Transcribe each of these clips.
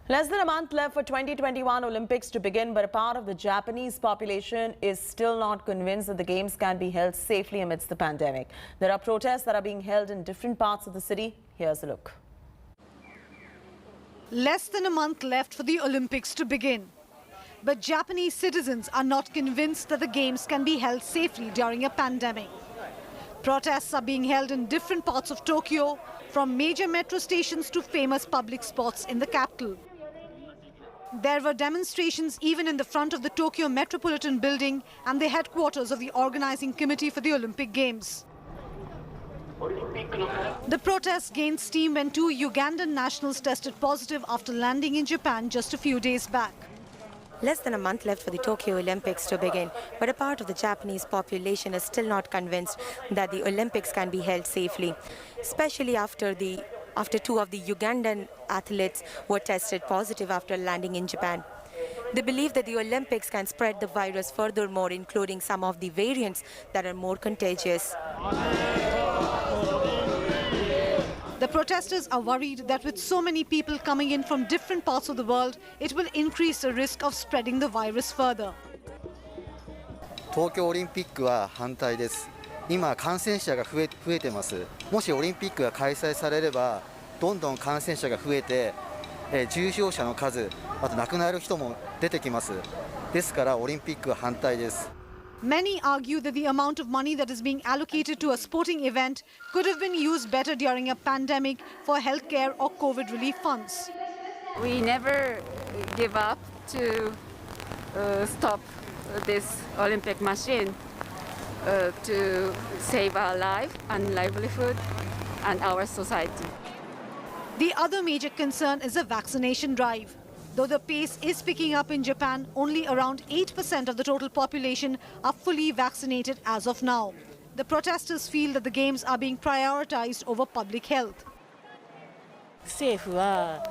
Less than a month left for 2021 Olympics to begin, but a part of the Japanese population is still not convinced that the Games can be held safely amidst the pandemic. There are protests that are being held in different parts of the city. Here's a look. Less than a month left for the Olympics to begin. But Japanese citizens are not convinced that the Games can be held safely during a pandemic. Protests are being held in different parts of Tokyo, from major metro stations to famous public spots in the capital. There were demonstrations even in the front of the Tokyo Metropolitan Building and the headquarters of the Organising Committee for the Olympic Games. The protests gained steam when two Ugandan nationals tested positive after landing in Japan just a few days back. Less than a month left for the Tokyo Olympics to begin, but a part of the Japanese population is still not convinced that the Olympics can be held safely, especially after two of the Ugandan athletes were tested positive after landing in Japan. They believe that the Olympics can spread the virus furthermore, including some of the variants that are more contagious. The protesters are worried that with so many people coming in from different parts of the world, it will increase the risk of spreading the virus further. 東京オリンピックは反対です。今、感染者が増えてます。もしオリンピックが開催されれば、どんどん感染者が増えて、重症者の数、あと亡くなる人も出てきます。ですからオリンピックは反対です。Many argue that the amount of money that is being allocated to a sporting event could have been used better during a pandemic for healthcare or COVID relief funds. We never give up to stop this Olympic machine to save our life and livelihood and our society. The other major concern is the vaccination drive. Though the pace is picking up in Japan, only around 8% of the total population are fully vaccinated as of now. The protesters feel that the games are being prioritized over public health. 政府は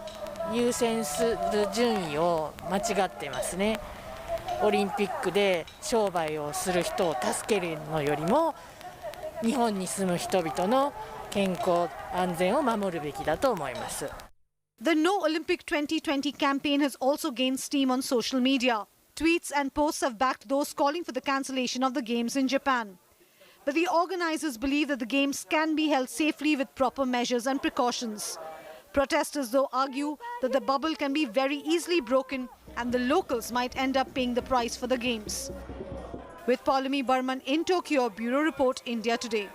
優先する順位を間違ってますね。オリンピックで商売をする人を助けるのよりも、日本に住む人々の健康安全を守るべきだと思います。The No Olympic 2020 campaign has also gained steam on social media. Tweets and posts have backed those calling for the cancellation of the Games in Japan. But the organizers believe that the Games can be held safely with proper measures and precautions. Protesters, though, argue that the bubble can be very easily broken and the locals might end up paying the price for the Games. With Paulami Burman in Tokyo, Bureau Report, India Today.